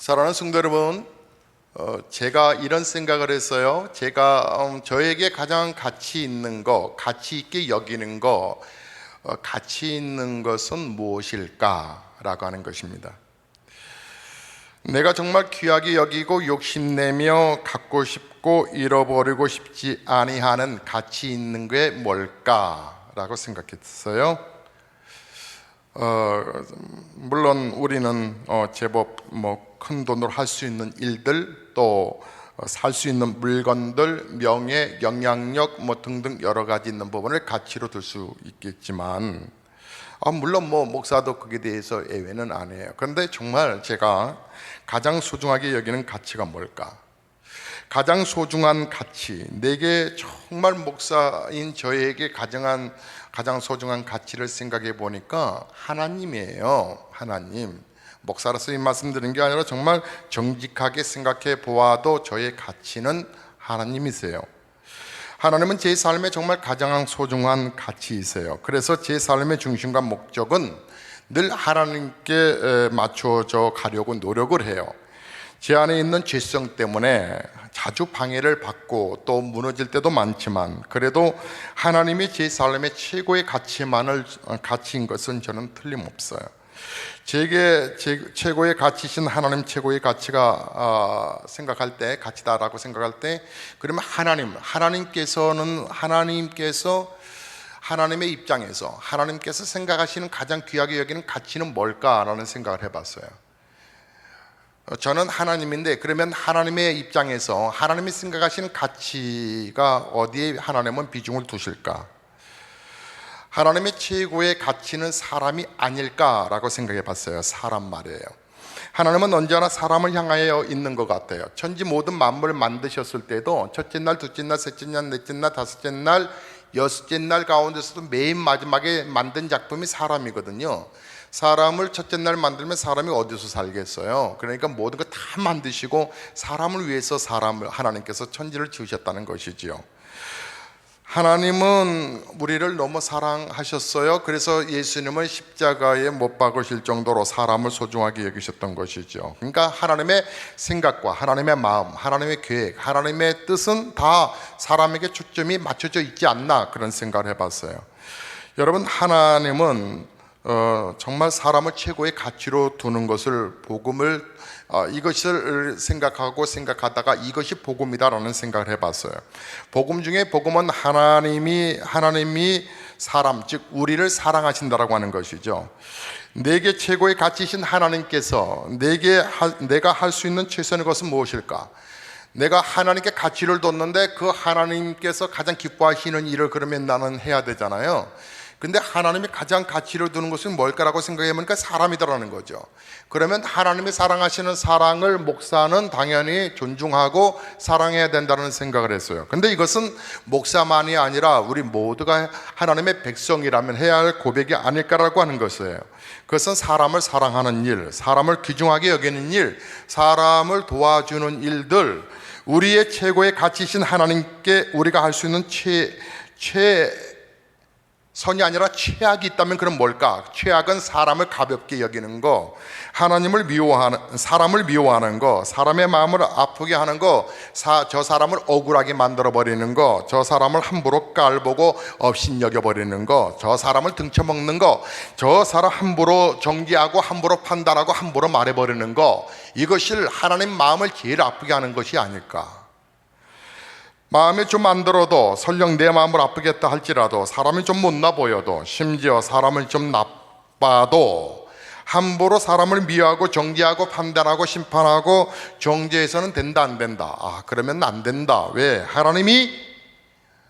사랑하는 성도 여러분, 제가 이런 생각을 했어요. 제가 저에게 가장 가치 있는 거, 가치 있게 여기는 거, 가치 있는 것은 무엇일까라고 하는 것입니다. 내가 정말 귀하게 여기고 욕심내며 갖고 싶고 잃어버리고 싶지 아니하는 가치 있는 게 뭘까라고 생각했어요. 물론 우리는 제법 큰 돈으로 할 수 있는 일들, 또 살 수 있는 물건들, 명예, 영향력 등등 여러 가지 있는 부분을 가치로 둘 수 있겠지만, 물론 목사도 거기에 대해서 예외는 아니에요. 그런데 정말 제가 가장 소중하게 여기는 가치가 뭘까? 가장 소중한 가치, 내게 정말 목사인 저에게 가장 소중한 가치를 생각해 보니까 하나님이에요. 하나님. 목사로서 이 말씀 드리는 게 아니라 정말 정직하게 생각해 보아도 저의 가치는 하나님이세요. 하나님은 제 삶에 정말 가장 소중한 가치이세요. 그래서 제 삶의 중심과 목적은 늘 하나님께 맞춰져 가려고 노력을 해요. 제 안에 있는 죄성 때문에 자주 방해를 받고 또 무너질 때도 많지만, 그래도 하나님이 제 삶의 최고의 가치인 것은 저는 틀림없어요. 제게 최고의 가치신 하나님, 최고의 가치가 생각할 때, 가치다라고 생각할 때, 그러면 하나님께서 하나님의 입장에서 하나님께서 생각하시는 가장 귀하게 여기는 가치는 뭘까라는 생각을 해봤어요. 저는 하나님인데, 그러면 하나님의 입장에서 하나님이 생각하시는 가치가 어디에 하나님은 비중을 두실까? 하나님의 최고의 가치는 사람이 아닐까라고 생각해 봤어요. 사람 말이에요. 하나님은 언제나 사람을 향하여 있는 것 같아요. 천지 모든 만물을 만드셨을 때도 첫째 날, 둘째 날, 셋째 날, 넷째 날, 다섯째 날, 여섯째 날 가운데서도 맨 마지막에 만든 작품이 사람이거든요. 사람을 첫째 날 만들면 사람이 어디서 살겠어요? 그러니까 모든 거 다 만드시고 사람을 위해서 하나님께서 천지를 지으셨다는 것이지요. 하나님은 우리를 너무 사랑하셨어요. 그래서 예수님을 십자가에 못 박으실 정도로 사람을 소중하게 여기셨던 것이죠. 그러니까 하나님의 생각과 하나님의 마음, 하나님의 계획, 하나님의 뜻은 다 사람에게 초점이 맞춰져 있지 않나, 그런 생각을 해봤어요. 여러분, 하나님은 정말 사람을 최고의 가치로 두는 것을, 이것을 생각하다가 이것이 복음이다라는 생각을 해봤어요. 복음 중에 복음은 하나님이 사람, 즉 우리를 사랑하신다라고 하는 것이죠. 내게 최고의 가치이신 하나님께서 내가 할 수 있는 최선의 것은 무엇일까? 내가 하나님께 가치를 뒀는데 그 하나님께서 가장 기뻐하시는 일을 그러면 나는 해야 되잖아요. 근데 하나님이 가장 가치를 두는 것은 뭘까라고 생각해 보니까 사람이다라는 거죠. 그러면 하나님이 사랑하시는 사랑을 목사는 당연히 존중하고 사랑해야 된다는 생각을 했어요. 근데 이것은 목사만이 아니라 우리 모두가 하나님의 백성이라면 해야 할 고백이 아닐까라고 하는 것이에요. 그것은 사람을 사랑하는 일, 사람을 귀중하게 여기는 일, 사람을 도와주는 일들, 우리의 최고의 가치이신 하나님께 우리가 할 수 있는 선이 아니라 최악이 있다면 그럼 뭘까? 최악은 사람을 가볍게 여기는 거, 사람을 미워하는 거, 사람의 마음을 아프게 하는 거, 저 사람을 억울하게 만들어 버리는 거, 저 사람을 함부로 깔보고 업신여겨 버리는 거, 저 사람을 등쳐먹는 거, 저 사람 함부로 정죄하고 함부로 판단하고 함부로 말해버리는 거, 이것이 하나님 마음을 제일 아프게 하는 것이 아닐까? 마음이 좀 안 들어도, 설령 내 마음을 아프겠다 할지라도, 사람이 좀 못나 보여도, 심지어 사람을 좀 나빠도 함부로 사람을 미워하고 정죄하고 판단하고 심판하고 정죄해서는 된다 안 된다? 그러면 안 된다. 왜? 하나님이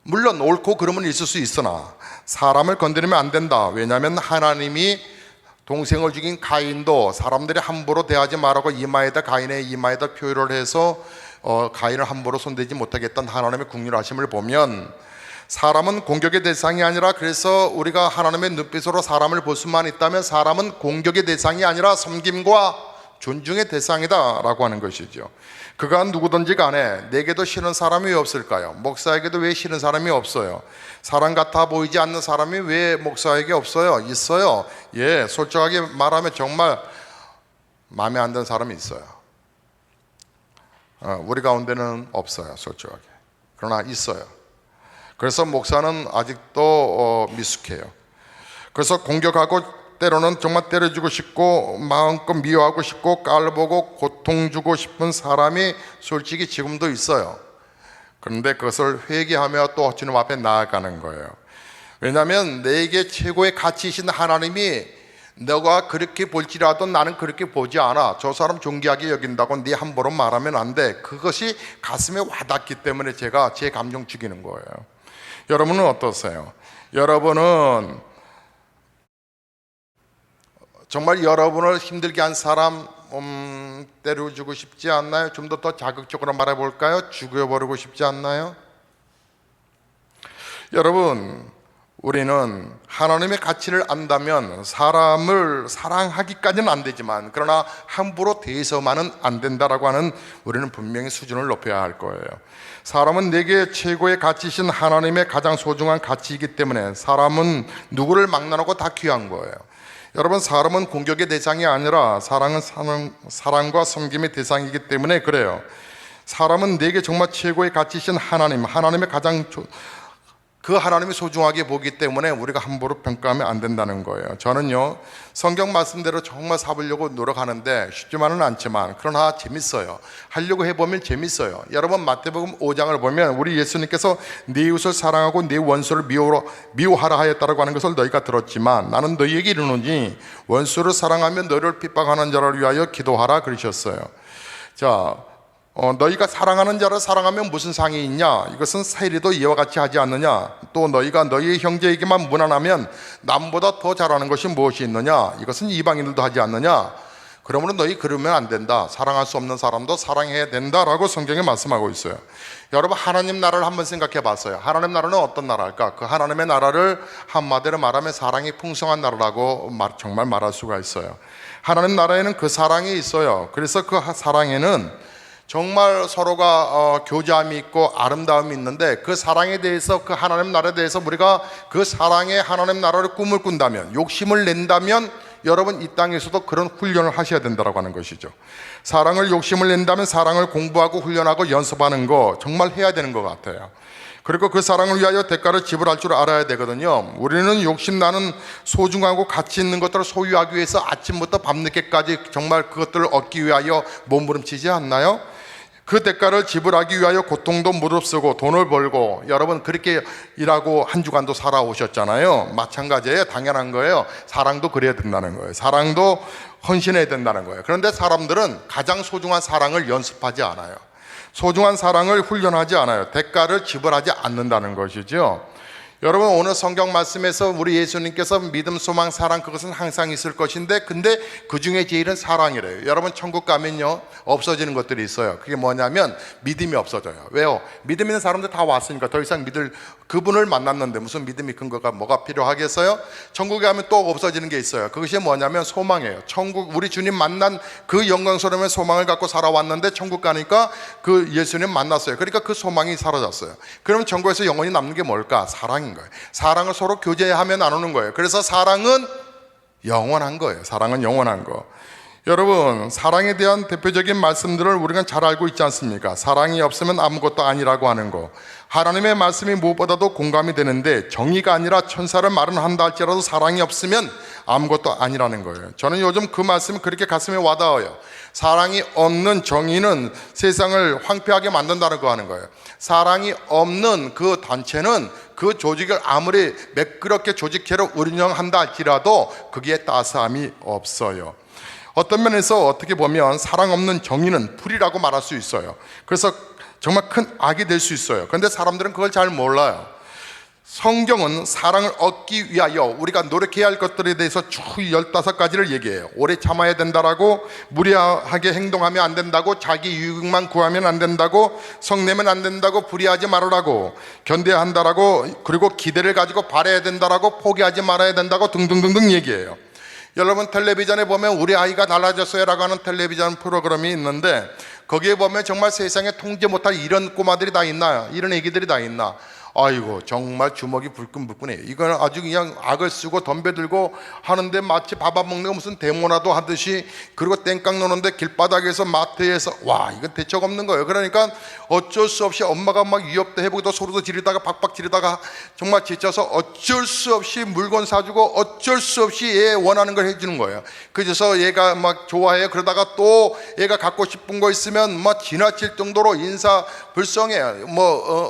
물론 옳고 그름은 있을 수 있으나 사람을 건드리면 안 된다. 왜냐하면 하나님이 동생을 죽인 가인도 사람들이 함부로 대하지 말라고 가인의 이마에다 표를 해서 가인을 함부로 손대지 못하겠다는 하나님의 긍휼하심을 보면, 사람은 공격의 대상이 아니라, 그래서 우리가 하나님의 눈빛으로 사람을 볼 수만 있다면 사람은 공격의 대상이 아니라 섬김과 존중의 대상이다 라고 하는 것이죠. 그가 누구든지 간에 내게도 싫은 사람이 왜 없을까요? 목사에게도 왜 싫은 사람이 없어요? 사람 같아 보이지 않는 사람이 왜 목사에게 없어요? 있어요. 솔직하게 말하면 정말 마음에 안 드는 사람이 있어요. 우리 가운데는 없어요, 솔직하게. 그러나 있어요. 그래서 목사는 아직도 미숙해요. 그래서 공격하고 때로는 정말 때려주고 싶고 마음껏 미워하고 싶고 깔보고 고통 주고 싶은 사람이 솔직히 지금도 있어요. 그런데 그것을 회개하며 또 주님 앞에 나아가는 거예요. 왜냐하면 내게 최고의 가치이신 하나님이 너가 그렇게 볼지라도 나는 그렇게 보지 않아. 저 사람 존귀하게 여긴다고 네 함부로 말하면 안 돼. 그것이 가슴에 와닿기 때문에 제가 제 감정 죽이는 거예요. 여러분은 어떠세요? 여러분은 정말 여러분을 힘들게 한 사람 때려주고 싶지 않나요? 좀 더 자극적으로 말해볼까요? 죽여버리고 싶지 않나요? 여러분, 우리는 하나님의 가치를 안다면 사람을 사랑하기까지는 안 되지만 그러나 함부로 대해서만은 안 된다라고 하는 우리는 분명히 수준을 높여야 할 거예요. 사람은 내게 최고의 가치이신 하나님의 가장 소중한 가치이기 때문에 사람은 누구를 막론하고 다 귀한 거예요. 여러분, 사람은 공격의 대상이 아니라 사랑은 사랑과 섬김의 대상이기 때문에 그래요. 사람은 내게 정말 최고의 가치이신 하나님의 가장 그 하나님이 소중하게 보기 때문에 우리가 함부로 평가하면 안 된다는 거예요. 저는요, 성경 말씀대로 정말 삼으려고 노력하는데 쉽지만은 않지만 그러나 재밌어요. 하려고 해보면 재밌어요. 여러분, 마태복음 5장을 보면 우리 예수님께서 네 이웃을 사랑하고 네 원수를 미워하라 하였다라고 하는 것을 너희가 들었지만 나는 너희에게 이르노니 원수를 사랑하며 너희를 핍박하는 자를 위하여 기도하라 그러셨어요. 자, 너희가 사랑하는 자를 사랑하면 무슨 상이 있냐? 이것은 세리도 이와 같이 하지 않느냐? 또 너희가 너희의 형제에게만 무난하면 남보다 더 잘하는 것이 무엇이 있느냐? 이것은 이방인들도 하지 않느냐? 그러므로 너희 그러면 안 된다. 사랑할 수 없는 사람도 사랑해야 된다라고 성경에 말씀하고 있어요. 여러분, 하나님 나라를 한번 생각해 봤어요. 하나님 나라는 어떤 나라일까? 그 하나님의 나라를 한마디로 말하면 사랑이 풍성한 나라라고 정말 말할 수가 있어요. 하나님 나라에는 그 사랑이 있어요. 그래서 그 사랑에는 정말 서로가 교제함이 있고 아름다움이 있는데 그 사랑에 대해서, 그 하나님 나라에 대해서 우리가 그 사랑의 하나님 나라를 꿈을 꾼다면, 욕심을 낸다면 여러분, 이 땅에서도 그런 훈련을 하셔야 된다고 하는 것이죠. 사랑을 욕심을 낸다면 사랑을 공부하고 훈련하고 연습하는 거 정말 해야 되는 것 같아요. 그리고 그 사랑을 위하여 대가를 지불할 줄 알아야 되거든요. 우리는 욕심나는 소중하고 가치 있는 것들을 소유하기 위해서 아침부터 밤늦게까지 정말 그것들을 얻기 위하여 몸부림치지 않나요? 그 대가를 지불하기 위하여 고통도 무릅쓰고 돈을 벌고, 여러분 그렇게 일하고 한 주간도 살아오셨잖아요. 마찬가지예요. 당연한 거예요. 사랑도 그래야 된다는 거예요. 사랑도 헌신해야 된다는 거예요. 그런데 사람들은 가장 소중한 사랑을 연습하지 않아요. 소중한 사랑을 훈련하지 않아요. 대가를 지불하지 않는다는 것이죠. 여러분, 오늘 성경 말씀에서 우리 예수님께서 믿음, 소망, 사랑, 그것은 항상 있을 것인데 근데 그 중에 제일은 사랑이래요. 여러분, 천국 가면요 없어지는 것들이 있어요. 그게 뭐냐면 믿음이 없어져요. 왜요? 믿음 있는 사람들 다 왔으니까 더 이상 믿을, 그분을 만났는데 무슨 믿음이 근거가 뭐가 필요하겠어요? 천국에 가면 또 없어지는 게 있어요. 그것이 뭐냐면 소망이에요. 천국, 우리 주님 만난 그 영광스러운 소망을 갖고 살아왔는데 천국 가니까 그 예수님 만났어요. 그러니까 그 소망이 사라졌어요. 그럼 천국에서 영원히 남는 게 뭘까? 사랑인 거예요. 사랑을 서로 교제하며 나누는 거예요. 그래서 사랑은 영원한 거예요. 사랑은 영원한 거. 여러분, 사랑에 대한 대표적인 말씀들을 우리가 잘 알고 있지 않습니까? 사랑이 없으면 아무것도 아니라고 하는 거. 하나님의 말씀이 무엇보다도 공감이 되는데 정의가 아니라 천사를 마련한다 할지라도 사랑이 없으면 아무것도 아니라는 거예요. 저는 요즘 그 말씀이 그렇게 가슴에 와닿아요. 사랑이 없는 정의는 세상을 황폐하게 만든다는 거 하는 거예요. 사랑이 없는 그 단체는 그 조직을 아무리 매끄럽게 조직회로 운영한다 할지라도 거기에 따스함이 없어요. 어떤 면에서 어떻게 보면 사랑 없는 정의는 불이라고 말할 수 있어요. 그래서 정말 큰 악이 될 수 있어요. 그런데 사람들은 그걸 잘 몰라요. 성경은 사랑을 얻기 위하여 우리가 노력해야 할 것들에 대해서 쭉 15가지를 얘기해요. 오래 참아야 된다라고, 무리하게 행동하면 안 된다고, 자기 유익만 구하면 안 된다고, 성내면 안 된다고, 불의하지 말으라고, 견뎌야 한다라고, 그리고 기대를 가지고 바라야 된다라고, 포기하지 말아야 된다고 등등등등 얘기해요. 여러분, 텔레비전에 보면 우리 아이가 달라졌어요 라고 하는 텔레비전 프로그램이 있는데 거기에 보면 정말 세상에 통제 못할 이런 꼬마들이 다 있나, 이런 애기들이 다 있나. 아이고 정말 주먹이 불끈불끈해요. 이건 아주 그냥 악을 쓰고 덤벼들고 하는데 마치 밥 안 먹는 거 무슨 데모나도 하듯이, 그리고 땡깡 노는데 길바닥에서 마트에서 와 이건 대책 없는 거예요. 그러니까 어쩔 수 없이 엄마가 막 위협도 해보기도 소리도 지르다가 박박 지르다가 정말 지쳐서 어쩔 수 없이 물건 사주고 어쩔 수 없이 얘 원하는 걸 해주는 거예요. 그래서 얘가 막 좋아해요. 그러다가 또 얘가 갖고 싶은 거 있으면 막 지나칠 정도로 인사불성해요.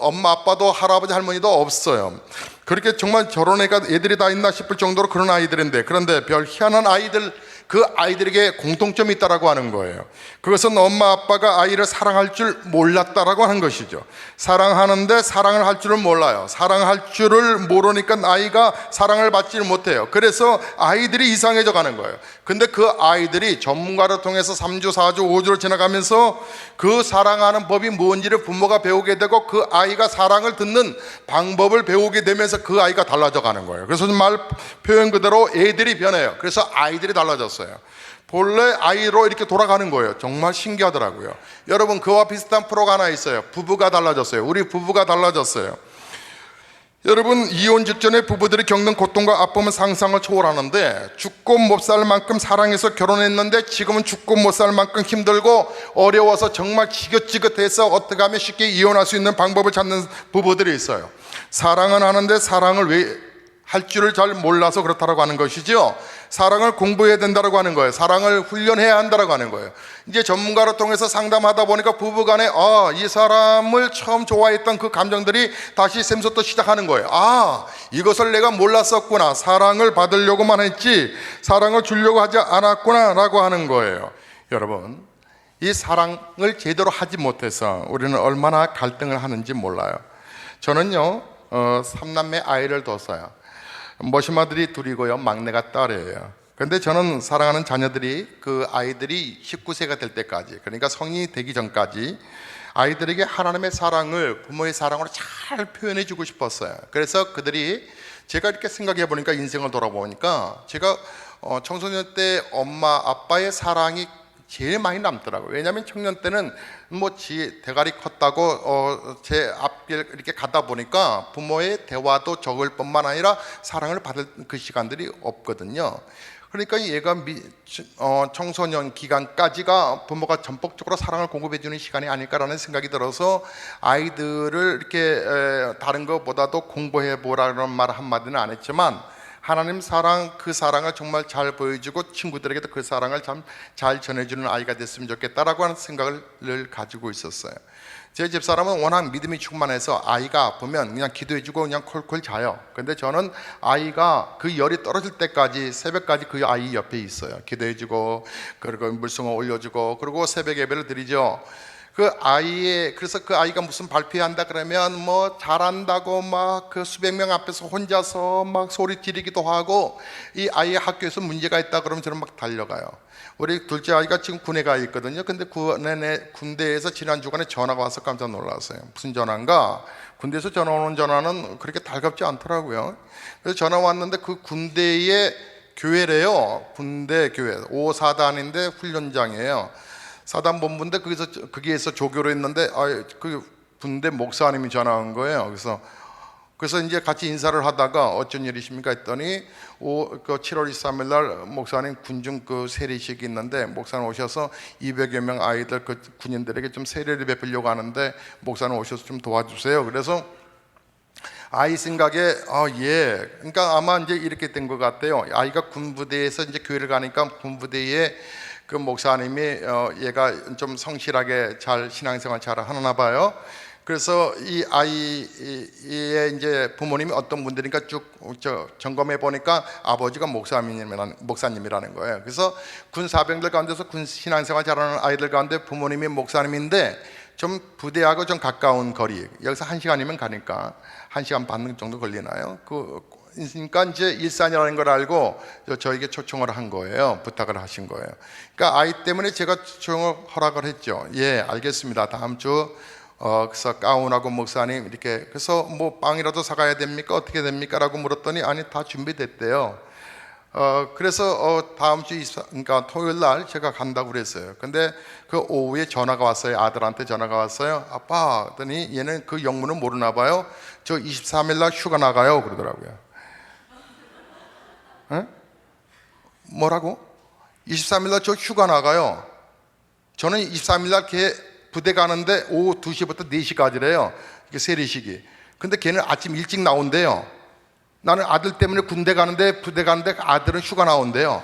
엄마 아빠도 할아버지 할머니도 없어요. 그렇게 정말 저런 애들이 다 있나 싶을 정도로 그런 아이들인데, 그런데 별 희한한 아이들, 그 아이들에게 공통점이 있다라고 하는 거예요. 그것은 엄마 아빠가 아이를 사랑할 줄 몰랐다라고 하는 것이죠. 사랑하는데 사랑을 할 줄을 몰라요. 사랑할 줄을 모르니까 아이가 사랑을 받지를 못해요. 그래서 아이들이 이상해져 가는 거예요. 근데 그 아이들이 전문가를 통해서 3주, 4주, 5주를 지나가면서 그 사랑하는 법이 뭔지를 부모가 배우게 되고, 그 아이가 사랑을 듣는 방법을 배우게 되면서 그 아이가 달라져 가는 거예요. 그래서 말 표현 그대로 애들이 변해요. 그래서 아이들이 달라졌어요. 본래 아이로 이렇게 돌아가는 거예요. 정말 신기하더라고요. 여러분, 그와 비슷한 프로가 하나 있어요. 부부가 달라졌어요. 우리 부부가 달라졌어요. 여러분, 이혼 직전에 부부들이 겪는 고통과 아픔은 상상을 초월하는데, 죽고 못 살 만큼 사랑해서 결혼했는데 지금은 죽고 못 살 만큼 힘들고 어려워서 정말 지긋지긋해서 어떻게 하면 쉽게 이혼할 수 있는 방법을 찾는 부부들이 있어요. 사랑은 하는데 사랑을 왜 할 줄을 잘 몰라서 그렇다라고 하는 것이죠. 사랑을 공부해야 된다라고 하는 거예요. 사랑을 훈련해야 한다라고 하는 거예요. 이제 전문가를 통해서 상담하다 보니까 부부간에 이 사람을 처음 좋아했던 그 감정들이 다시 샘솟도 시작하는 거예요. 이것을 내가 몰랐었구나. 사랑을 받으려고만 했지 사랑을 주려고 하지 않았구나 라고 하는 거예요. 여러분, 이 사랑을 제대로 하지 못해서 우리는 얼마나 갈등을 하는지 몰라요. 저는요 3남매 아이를 뒀어요. 머시마들이 둘이고요, 막내가 딸이에요. 그런데 저는 사랑하는 자녀들이, 그 아이들이 19세가 될 때까지, 그러니까 성인이 되기 전까지 아이들에게 하나님의 사랑을 부모의 사랑으로 잘 표현해 주고 싶었어요. 그래서 그들이, 제가 이렇게 생각해 보니까, 인생을 돌아보니까 제가 청소년 때 엄마 아빠의 사랑이 제일 많이 남더라고요. 왜냐하면 청년 때는 대가리 컸다고 제 앞길 이렇게 가다 보니까 부모의 대화도 적을 뿐만 아니라 사랑을 받을 그 시간들이 없거든요. 그러니까 얘가 청소년 기간까지가 부모가 전폭적으로 사랑을 공급해 주는 시간이 아닐까라는 생각이 들어서, 아이들을 이렇게 다른 것보다도 공부해 보라는 말 한마디는 안 했지만 하나님 사랑, 그 사랑을 정말 잘 보여주고 친구들에게도 그 사랑을 참 잘 전해주는 아이가 됐으면 좋겠다라고 하는 생각을 가지고 있었어요. 제 집사람은 워낙 믿음이 충만해서 아이가 아프면 그냥 기도해주고 그냥 콜콜 자요. 근데 저는 아이가 그 열이 떨어질 때까지, 새벽까지 그 아이 옆에 있어요. 기도해주고, 그리고 물송어 올려주고, 그리고 새벽 예배를 드리죠. 그래서 그 아이가 무슨 발표한다 그러면 잘한다고 막 그 수백 명 앞에서 혼자서 막 소리 지르기도 하고, 이 아이의 학교에서 문제가 있다 그러면 저는 막 달려가요. 우리 둘째 아이가 지금 군에 가 있거든요. 근데 군대에서 지난 주간에 전화가 와서 깜짝 놀랐어요. 무슨 전화인가? 군대에서 전화 오는 전화는 그렇게 달갑지 않더라고요. 그래서 전화 왔는데 그 군대의 교회래요. 군대 교회 5사단인데 훈련장이에요. 사단 본부인데 거기에서 조교를 했는데 그 군대 목사님이 전화한 거예요. 그래서 이제 같이 인사를 하다가 어쩐 일이십니까 했더니 7월 23일 날 목사님 군중 그 세례식이 있는데 목사님 오셔서 200여 명 아이들 그 군인들에게 좀 세례를 베풀려고 하는데 목사님 오셔서 좀 도와주세요. 그래서 아이 생각에 그러니까 아마 이제 이렇게 된 것 같아요. 아이가 군부대에서 이제 교회를 가니까 군부대에 그 목사님이 얘가 좀 성실하게 잘 신앙생활 잘 하나 봐요. 그래서 이 아이의 이제 부모님이 어떤 분들이니까 쭉 점검해 보니까 아버지가 목사님이라는 거예요. 그래서 군 사병들 가운데서 군 신앙생활 잘하는 아이들 가운데 부모님이 목사님인데 좀 부대하고 좀 가까운 거리, 여기서 1시간이면 가니까 1시간 반 정도 걸리나요? 그러니까 이제 일산이라는 걸 알고 저에게 초청을 한 거예요. 부탁을 하신 거예요. 그러니까 아이 때문에 제가 초청을 허락을 했죠. 예, 알겠습니다. 다음 주 그래서 가운하고 목사님 이렇게, 그래서 빵이라도 사가야 됩니까? 어떻게 됩니까? 라고 물었더니 아니 다 준비됐대요. 그래서 다음 주 그러니까 토요일 날 제가 간다고 그랬어요. 근데 그 오후에 전화가 왔어요. 아들한테 전화가 왔어요. 아빠 하더니 얘는 그 영문을 모르나 봐요. 저 23일 날 휴가 나가요 그러더라고요. 에? 뭐라고? 23일 날 저 휴가 나가요. 저는 23일 날 걔 부대 가는데 오후 2시부터 4시까지래요. 이게 세례식이. 근데 걔는 아침 일찍 나온대요. 나는 아들 때문에 군대 가는데 부대 가는데 아들은 휴가 나온대요.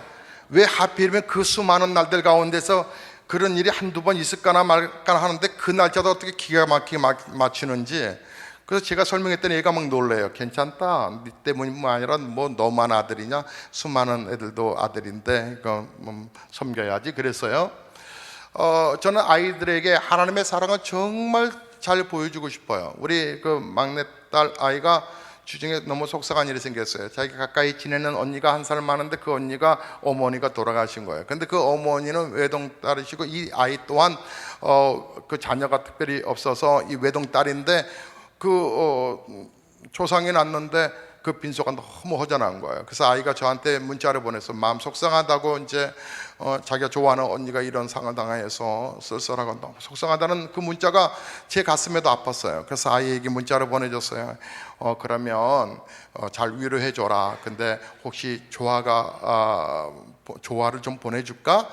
왜 하필이면 그 수많은 날들 가운데서 그런 일이 한두 번 있을까나 말까나 하는데 그 날짜도 어떻게 기가 막히게 맞추는지. 그래서 제가 설명했더니 얘가 막 놀래요. 괜찮다. 네 때문이 아니라 뭐 너만 아들이냐? 수많은 애들도 아들인데 이거 섬겨야지 그랬어요. 저는 아이들에게 하나님의 사랑을 정말 잘 보여주고 싶어요. 우리 그 막내딸 아이가 주중에 너무 속상한 일이 생겼어요. 자기가 가까이 지내는 언니가 한 살 많은데 그 언니가 어머니가 돌아가신 거예요. 근데 그 어머니는 외동딸이시고 이 아이 또한 그 자녀가 특별히 없어서 이 외동딸인데 조상이 났는데 그 빈소가 너무 허전한 거예요. 그래서 아이가 저한테 문자를 보내서 마음 속상하다고 이제 자기가 좋아하는 언니가 이런 상을 당해서 쓸쓸하고 너무 속상하다는 그 문자가 제 가슴에도 아팠어요. 그래서 아이에게 문자를 보내줬어요. 그러면 잘 위로해 줘라. 근데 혹시 조화를 좀 보내줄까?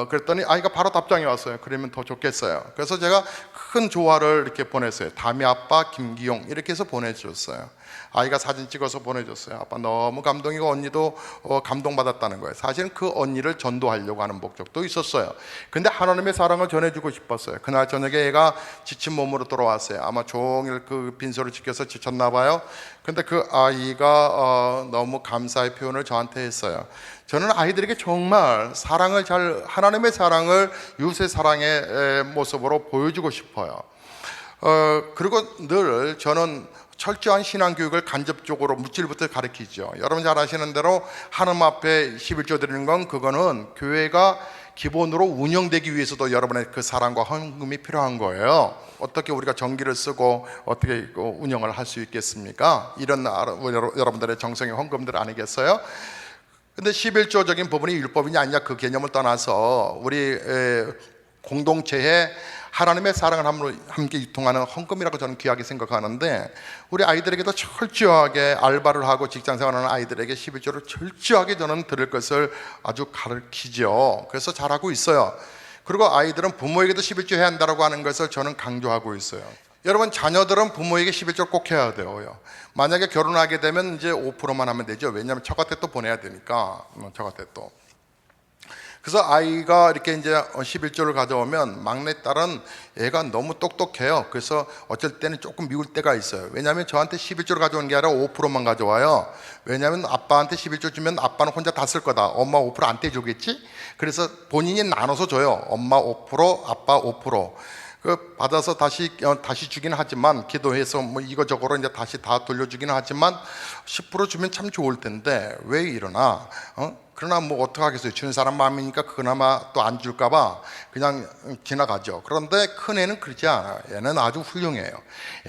그랬더니 아이가 바로 답장이 왔어요. 그러면 더 좋겠어요. 그래서 제가 큰 조화를 이렇게 보냈어요. 다미 아빠 김기용 이렇게 해서 보내줬어요. 아이가 사진 찍어서 보내줬어요. 아빠 너무 감동이고 언니도 감동받았다는 거예요. 사실은 그 언니를 전도하려고 하는 목적도 있었어요. 근데 하나님의 사랑을 전해주고 싶었어요. 그날 저녁에 애가 지친 몸으로 돌아왔어요. 아마 종일 그 빈소를 지켜서 지쳤나 봐요. 근데 그 아이가 너무 감사의 표현을 저한테 했어요. 저는 아이들에게 정말 하나님의 사랑을 이웃의 사랑의 모습으로 보여주고 싶어요. 그리고 늘 저는 철저한 신앙교육을 간접적으로 물질부터 가르치죠. 여러분 잘 아시는 대로 하나님 앞에 11조 드리는 건 그거는 교회가 기본으로 운영되기 위해서도 여러분의 그 사랑과 헌금이 필요한 거예요. 어떻게 우리가 전기를 쓰고 어떻게 운영을 할 수 있겠습니까? 이런 여러분들의 정성의 헌금들 아니겠어요? 근데 11조적인 부분이 율법이냐 아니냐 그 개념을 떠나서 우리 공동체에 하나님의 사랑을 함께 유통하는 헌금이라고 저는 귀하게 생각하는데, 우리 아이들에게도 철저하게 알바를 하고 직장생활하는 아이들에게 11조를 철저하게 저는 드릴 것을 아주 가르치죠. 그래서 잘하고 있어요. 그리고 아이들은 부모에게도 11조 해야 한다고 하는 것을 저는 강조하고 있어요. 여러분, 자녀들은 부모에게 11조 꼭 해야 돼요. 만약에 결혼하게 되면 이제 5%만 하면 되죠. 왜냐하면 처가댁 또 보내야 되니까. 처가댁 또. 그래서 아이가 이렇게 이제 11조를 가져오면 막내딸은 애가 너무 똑똑해요. 그래서 어쩔 때는 조금 미울 때가 있어요. 왜냐하면 저한테 11조를 가져오는 게 아니라 5%만 가져와요. 왜냐하면 아빠한테 11조 주면 아빠는 혼자 다 쓸 거다. 엄마 5% 안 떼주겠지? 그래서 본인이 나눠서 줘요. 엄마 5%, 아빠 5%. 받아서 다시 주기는 하지만, 기도해서 뭐 이거저거로 이제 다시 다 돌려주기는 하지만 10% 주면 참 좋을 텐데 왜 이러나? 그러나 뭐 어떡하겠어요. 주는 사람 마음이니까 그나마 또 안 줄까봐 그냥 지나가죠. 그런데 큰 애는 그렇지 않아요. 얘는 아주 훌륭해요.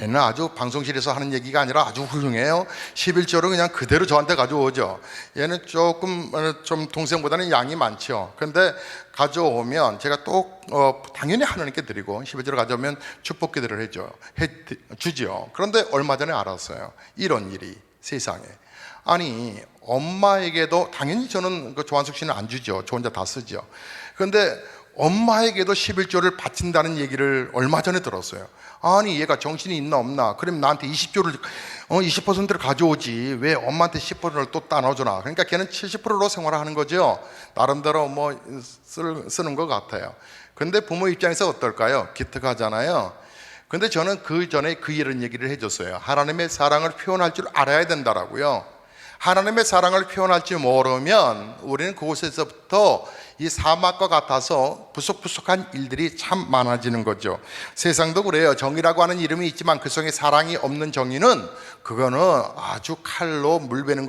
얘는 아주 방송실에서 하는 얘기가 아니라 아주 훌륭해요. 11조를 그냥 그대로 저한테 가져오죠. 얘는 좀 동생보다는 양이 많죠. 근데 가져오면 제가 또 당연히 하나님께 드리고 11조를 가져오면 축복 기도를 주죠. 그런데 얼마 전에 알았어요. 이런 일이 세상에. 아니, 엄마에게도 당연히 저는 그 조한숙 씨는 안 주죠. 저 혼자 다 쓰죠. 그런데 엄마에게도 11조를 바친다는 얘기를 얼마 전에 들었어요. 아니, 얘가 정신이 있나 없나? 그럼 나한테 20%를 가져오지. 왜 엄마한테 10%를 또 따눠주나? 그러니까 걔는 70%로 생활을 하는 거죠. 나름대로 뭐 쓰는 것 같아요. 근데 부모 입장에서 어떨까요? 기특하잖아요. 근데 저는 그 전에 이런 얘기를 해줬어요. 하나님의 사랑을 표현할 줄 알아야 된다라고요. 하나님의 사랑을 표현할 줄 모르면 우리는 그곳에서부터 이 사막과 같아서 부속부속한 일들이 참 많아지는 거죠. 세상도 그래요. 정의라고 하는 이름이 있지만 그 속에 사랑이 없는 정의는 그거는 아주 칼로 물 베는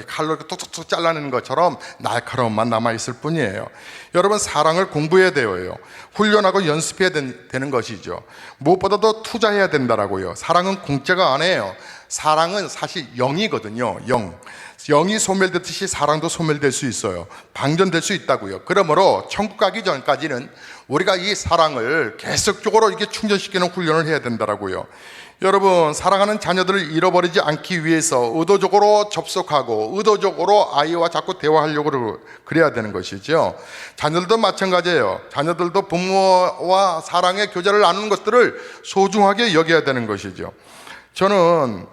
칼로 톡톡톡 잘라내는 것처럼 날카로움만 남아있을 뿐이에요. 여러분, 사랑을 공부해야 돼요. 훈련하고 연습해야 되는 것이죠. 무엇보다도 투자해야 된다라고요. 사랑은 공짜가 아니에요. 사랑은 사실 영이거든요. 영. 영이 소멸됐듯이 사랑도 소멸될 수 있어요. 방전될 수 있다고요. 그러므로 천국 가기 전까지는 우리가 이 사랑을 계속적으로 이렇게 충전시키는 훈련을 해야 된다라고요. 여러분, 사랑하는 자녀들을 잃어버리지 않기 위해서 의도적으로 접속하고 의도적으로 아이와 자꾸 대화하려고 그래야 되는 것이죠. 자녀들도 마찬가지예요. 자녀들도 부모와 사랑의 교제를 나누는 것들을 소중하게 여겨야 되는 것이죠. 저는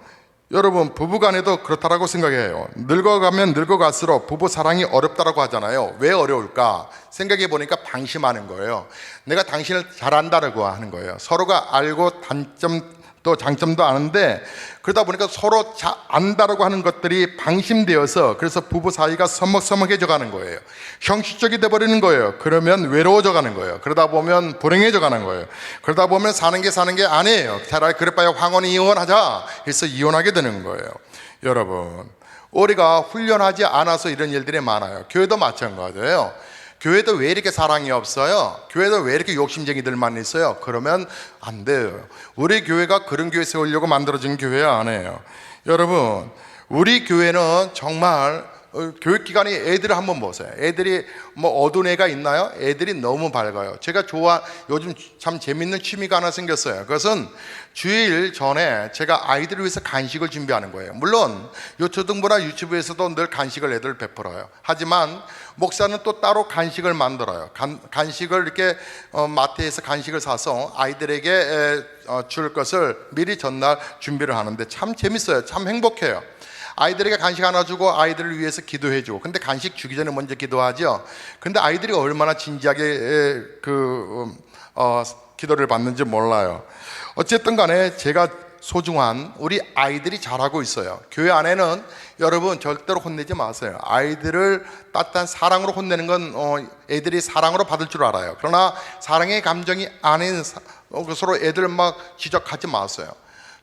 여러분, 부부간에도 그렇다라고 생각해요. 늙어가면 늙어갈수록 부부 사랑이 어렵다라고 하잖아요. 왜 어려울까? 생각해 보니까 방심하는 거예요. 내가 당신을 잘 안다라고 하는 거예요. 서로가 알고 단점 또 장점도 아는데, 그러다 보니까 서로 잘 안다라고 하는 것들이 방심되어서 그래서 부부 사이가 서먹서먹해져 가는 거예요. 형식적이 돼버리는 거예요. 그러면 외로워져 가는 거예요. 그러다 보면 불행해져 가는 거예요. 그러다 보면 사는 게 아니에요. 차라리 그래봐야 황혼이 이혼하자 해서 이혼하게 되는 거예요. 여러분, 우리가 훈련하지 않아서 이런 일들이 많아요. 교회도 마찬가지예요. 교회도 왜 이렇게 사랑이 없어요? 교회도 왜 이렇게 욕심쟁이들만 있어요? 그러면 안 돼요. 우리 교회가 그런 교회 세우려고 만들어진 교회 아니에요. 여러분, 우리 교회는 정말 교육기관이 애들을 한번 보세요. 애들이 뭐 어두운 애가 있나요? 애들이 너무 밝아요. 제가 요즘 참 재밌는 취미가 하나 생겼어요. 그것은 주일 전에 제가 아이들을 위해서 간식을 준비하는 거예요. 물론 요초등부나 유치부에서도 늘 간식을 애들 베풀어요. 하지만 목사는 또 따로 간식을 만들어요. 간식을 이렇게 마트에서 간식을 사서 아이들에게 줄 것을 미리 전날 준비를 하는데 참 재밌어요. 참 행복해요. 아이들에게 간식 하나 주고 아이들을 위해서 기도해주고, 근데 간식 주기 전에 먼저 기도하죠. 근데 아이들이 얼마나 진지하게 기도를 받는지 몰라요. 어쨌든 간에 제가 소중한 우리 아이들이 잘하고 있어요. 교회 안에는 여러분 절대로 혼내지 마세요. 아이들을 따뜻한 사랑으로 혼내는 건 애들이 사랑으로 받을 줄 알아요. 그러나 사랑의 감정이 아닌 서로 애들 막 지적하지 마세요.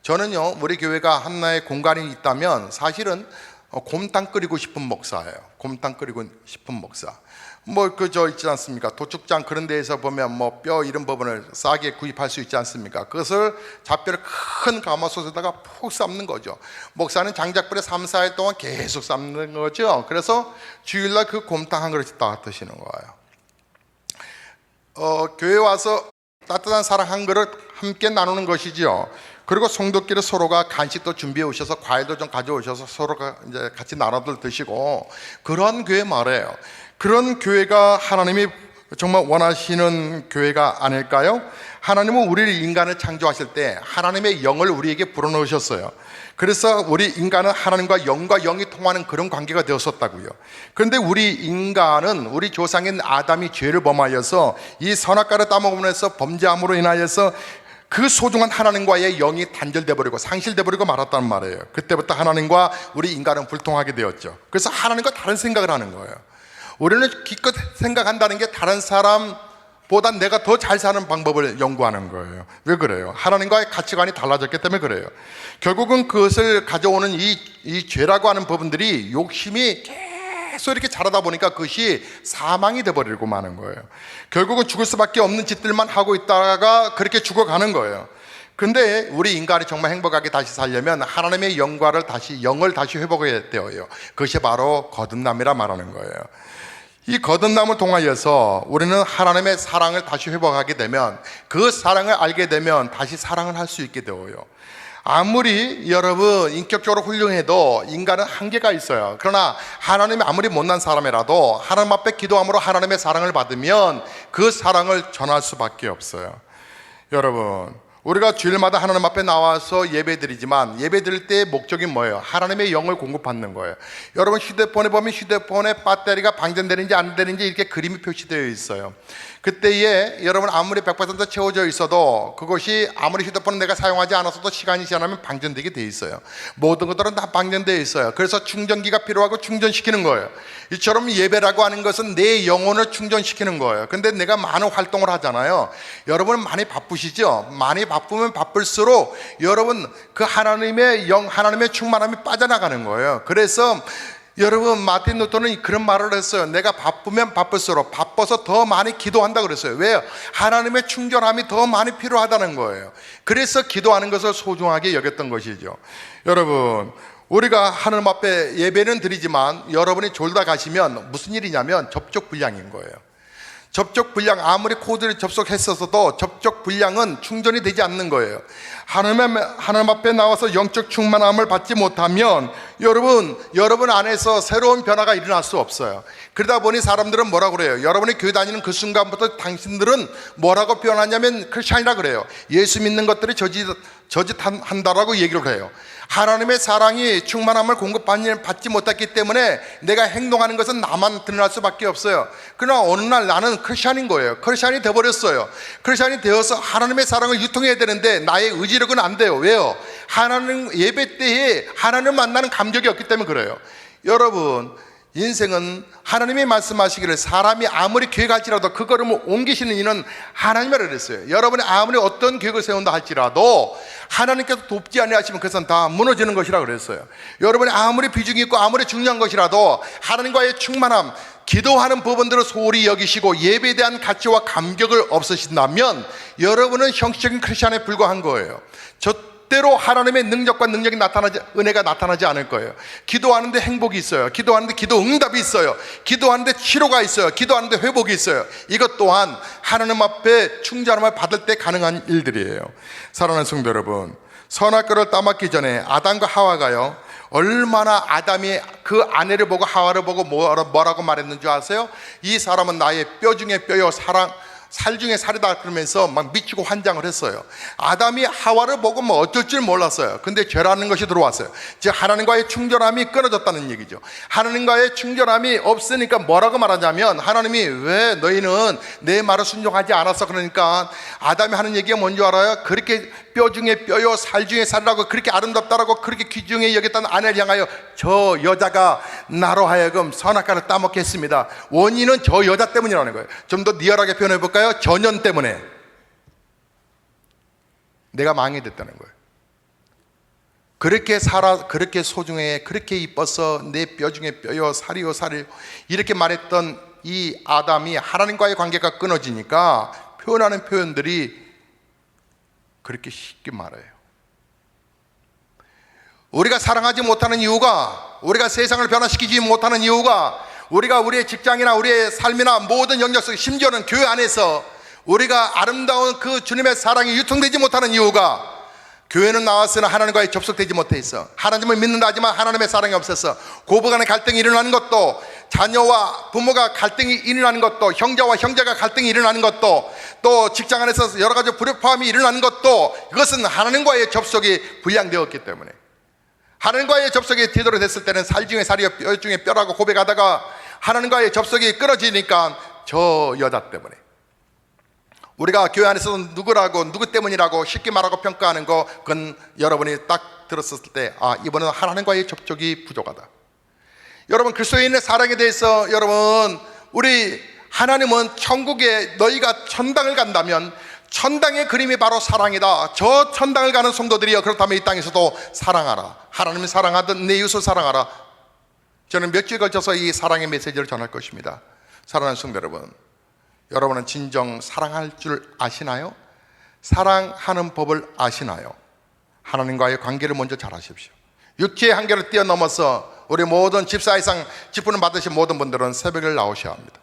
저는요, 우리 교회가 하나의 공간이 있다면 사실은 곰탕 끓이고 싶은 목사예요. 곰탕 끓이고 싶은 목사. 뭐 있지 않습니까? 도축장 그런 데에서 보면 뭐 뼈 이런 부분을 싸게 구입할 수 있지 않습니까? 그것을 잡뼈를 큰 가마솥에다가 푹 삶는 거죠. 목사는 장작불에 3, 4일 동안 계속 삶는 거죠. 그래서 주일날 그 곰탕 한 그릇 딱 드시는 거예요. 교회 와서 따뜻한 사랑 한 그릇 함께 나누는 것이죠. 그리고 성도끼리 서로가 간식도 준비해 오셔서 과일도 좀 가져오셔서 서로가 이제 같이 나눠들 드시고, 그런 교회 말이에요. 그런 교회가 하나님이 정말 원하시는 교회가 아닐까요? 하나님은 우리를 인간을 창조하실 때 하나님의 영을 우리에게 불어넣으셨어요. 그래서 우리 인간은 하나님과 영과 영이 통하는 그런 관계가 되었었다고요. 그런데 우리 인간은 우리 조상인 아담이 죄를 범하여서 이 선악과를 따먹으면서 범죄함으로 인하여서 그 소중한 하나님과의 영이 단절돼 버리고 상실돼 버리고 말았단 말이에요. 그때부터 하나님과 우리 인간은 불통하게 되었죠. 그래서 하나님과 다른 생각을 하는 거예요. 우리는 기껏 생각한다는 게 다른 사람보다 내가 더 잘 사는 방법을 연구하는 거예요. 왜 그래요? 하나님과의 가치관이 달라졌기 때문에 그래요. 결국은 그것을 가져오는 이 죄라고 하는 부분들이 욕심이 계속 이렇게 자라다 보니까 그것이 사망이 돼버리고 마는 거예요. 결국은 죽을 수밖에 없는 짓들만 하고 있다가 그렇게 죽어가는 거예요. 근데 우리 인간이 정말 행복하게 다시 살려면 하나님의 영을 다시 회복해야 돼요. 그것이 바로 거듭남이라 말하는 거예요. 이 거듭남을 통하여서 우리는 하나님의 사랑을 다시 회복하게 되면, 그 사랑을 알게 되면 다시 사랑을 할 수 있게 되어요. 아무리 여러분 인격적으로 훌륭해도 인간은 한계가 있어요. 그러나 하나님이 아무리 못난 사람이라도 하나님 앞에 기도함으로 하나님의 사랑을 받으면 그 사랑을 전할 수밖에 없어요. 여러분, 우리가 주일마다 하나님 앞에 나와서 예배드리지만 예배드릴 때의 목적이 뭐예요? 하나님의 영을 공급받는 거예요. 여러분, 휴대폰에 보면 휴대폰에 배터리가 방전되는지 안 되는지 이렇게 그림이 표시되어 있어요. 그때에 여러분 아무리 100% 채워져 있어도 그것이 아무리 휴대폰을 내가 사용하지 않았어도 시간이 지나면 방전되게 돼 있어요. 모든 것들은 다 방전되어 있어요. 그래서 충전기가 필요하고 충전시키는 거예요. 이처럼 예배라고 하는 것은 내 영혼을 충전시키는 거예요. 근데 내가 많은 활동을 하잖아요. 여러분 많이 바쁘시죠? 많이 바쁘면 바쁠수록 여러분 그 하나님의 영, 하나님의 충만함이 빠져나가는 거예요. 그래서 여러분, 마틴 루터는 그런 말을 했어요. 내가 바쁘면 바쁠수록 바빠서 더 많이 기도한다 그랬어요. 왜요? 하나님의 충전함이 더 많이 필요하다는 거예요. 그래서 기도하는 것을 소중하게 여겼던 것이죠. 여러분, 우리가 하나님 앞에 예배는 드리지만 여러분이 졸다 가시면 무슨 일이냐면 접촉 불량인 거예요. 접촉 불량, 아무리 코드를 접속했었어도 접촉 불량은 충전이 되지 않는 거예요. 하나님 앞에 나와서 영적 충만함을 받지 못하면 여러분 안에서 새로운 변화가 일어날 수 없어요. 그러다 보니 사람들은 뭐라고 그래요? 여러분이 교회 다니는 그 순간부터 당신들은 뭐라고 표현하냐면 크리스찬이라 그래요. 예수 믿는 것들이 저짓한다라고 얘기를 해요. 하나님의 사랑이 충만함을 공급받지 못했기 때문에 내가 행동하는 것은 나만 드러날 수밖에 없어요. 그러나 어느 날 나는 크리스찬인 거예요. 크리스찬이 되어버렸어요. 크리스찬이 되어서 하나님의 사랑을 유통해야 되는데 나의 의지력은 안 돼요. 왜요? 하나님 예배 때에 하나님 만나는 감격이 없기 때문에 그래요. 여러분, 인생은 하나님이 말씀하시기를 사람이 아무리 교회 갈지라도 그 걸음을 옮기시는 이는 하나님이라 그랬어요. 여러분이 아무리 어떤 계획을 세운다 할지라도 하나님께서 돕지 아니하시면 그것은 다 무너지는 것이라 그랬어요. 여러분이 아무리 비중이 있고 아무리 중요한 것이라도 하나님과의 충만함, 기도하는 부분들을 소홀히 여기시고 예배에 대한 가치와 감격을 없으신다면 여러분은 형식적인 크리스찬에 불과한 거예요. 때로 하나님의 능력이 은혜가 나타나지 않을 거예요. 기도하는데 행복이 있어요. 기도하는데 기도 응답이 있어요. 기도하는데 치료가 있어요. 기도하는데 회복이 있어요. 이것 또한 하나님 앞에 충전함을 받을 때 가능한 일들이에요. 사랑하는 성도 여러분, 선악과를 따먹기 전에 아담과 하와가요, 얼마나 아담이 그 아내를 보고 하와를 보고 뭐라고 말했는 줄 아세요? 이 사람은 나의 뼈 중에 뼈요, 살 중에 살이다 그러면서 막 미치고 환장을 했어요. 아담이 하와를 보고 뭐 어쩔 줄 몰랐어요. 근데 죄라는 것이 들어왔어요. 즉 하나님과의 충전함이 끊어졌다는 얘기죠. 하나님과의 충전함이 없으니까 뭐라고 말하냐면, 하나님이 왜 너희는 내 말을 순종하지 않았어? 그러니까 아담이 하는 얘기가 뭔지 알아요? 그렇게 뼈 중에 뼈요 살 중에 살이라고 그렇게 아름답다라고 그렇게 귀중히 여겼다는 아내를 향하여 저 여자가 나로 하여금 선악과를 따먹게 했습니다. 원인은 저 여자 때문이라는 거예요. 좀 더 리얼하게 표현해 볼까요? 전연 때문에 내가 망이 됐다는 거예요. 그렇게 그렇게 소중해, 그렇게 이뻐서 내 뼈 중에 뼈요 살이요 살이 이렇게 말했던 이 아담이 하나님과의 관계가 끊어지니까 표현하는 표현들이 그렇게 쉽게 말해요. 우리가 사랑하지 못하는 이유가, 우리가 세상을 변화시키지 못하는 이유가, 우리가 우리의 직장이나 우리의 삶이나 모든 영역 속, 심지어는 교회 안에서 우리가 아름다운 그 주님의 사랑이 유통되지 못하는 이유가, 교회는 나왔으나 하나님과의 접속되지 못해 있어. 하나님을 믿는다 하지만 하나님의 사랑이 없어서 고부간의 갈등이 일어나는 것도, 자녀와 부모가 갈등이 일어나는 것도, 형제와 형제가 갈등이 일어나는 것도, 또 직장 안에서 여러 가지 불협화음이 일어나는 것도, 이것은 하나님과의 접속이 불량되었기 때문에. 하나님과의 접속이 제대로 됐을 때는 살 중에 살이요 뼈 중에 뼈라고 고백하다가 하나님과의 접속이 끊어지니까 저 여자 때문에. 우리가 교회 안에서 누구 때문이라고 쉽게 말하고 평가하는 거, 그건 여러분이 딱 들었을 때, 이번에는 하나님과의 접촉이 부족하다. 여러분, 그리스도인의 사랑에 대해서 여러분, 우리 하나님은 천국에 너희가 천당을 간다면 천당의 그림이 바로 사랑이다. 저 천당을 가는 성도들이여, 그렇다면 이 땅에서도 사랑하라. 하나님을 사랑하듯 내 이웃을 사랑하라. 저는 몇 주에 걸쳐서 이 사랑의 메시지를 전할 것입니다. 사랑하는 성도 여러분, 여러분은 진정 사랑할 줄 아시나요? 사랑하는 법을 아시나요? 하나님과의 관계를 먼저 잘 하십시오. 육체의 한계를 뛰어넘어서 우리 모든 집사 이상 직분을 받으신 모든 분들은 새벽에 나오셔야 합니다.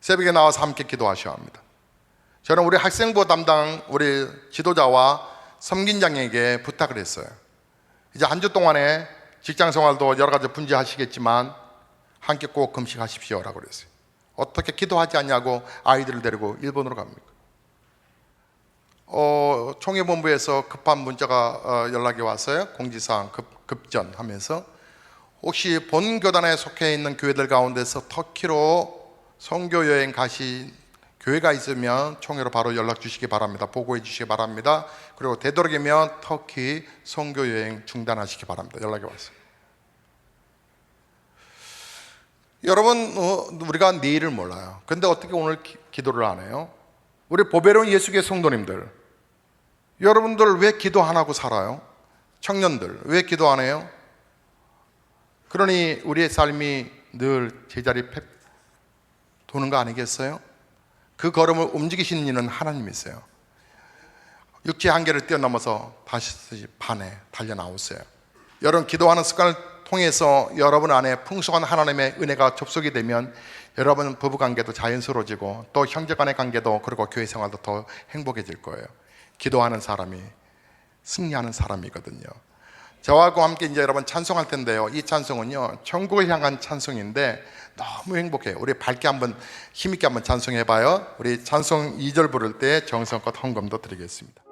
새벽에 나와서 함께 기도하셔야 합니다. 저는 우리 학생부 담당 우리 지도자와 섬긴장에게 부탁을 했어요. 이제 한 주 동안에 직장 생활도 여러 가지 분주하시겠지만 함께 꼭 금식하십시오라고 그랬어요. 어떻게 기도하지 않냐고 아이들을 데리고 일본으로 갑니까? 총회본부에서 급한 문자가 연락이 왔어요. 공지사항 급전하면서 혹시 본 교단에 속해 있는 교회들 가운데서 터키로 선교 여행 가신 교회가 있으면 총회로 바로 연락 주시기 바랍니다. 보고해 주시기 바랍니다. 그리고 되도록이면 터키 선교 여행 중단하시기 바랍니다. 연락이 왔어요. 여러분, 우리가 내일을 몰라요. 근데 어떻게 오늘 기도를 안 해요? 우리 보배로운 예수교회 성도님들, 여러분들 왜 기도 안 하고 살아요? 청년들 왜 기도 안 해요? 그러니 우리의 삶이 늘 제자리 도는 거 아니겠어요? 그 걸음을 움직이시는 이는 하나님이세요. 육체의 한계를 뛰어넘어서 다시 반에 달려 나오세요. 여러분 기도하는 습관을 통해서 여러분 안에 풍성한 하나님의 은혜가 접속이 되면 여러분 부부관계도 자연스러워지고 또 형제간의 관계도 그리고 교회 생활도 더 행복해질 거예요. 기도하는 사람이 승리하는 사람이거든요. 저하고 함께 이제 여러분 찬송할 텐데요. 이 찬송은요 천국을 향한 찬송인데 너무 행복해요. 우리 밝게 한번 힘있게 한번 찬송해봐요. 우리 찬송 2절 부를 때 정성껏 헌금도 드리겠습니다.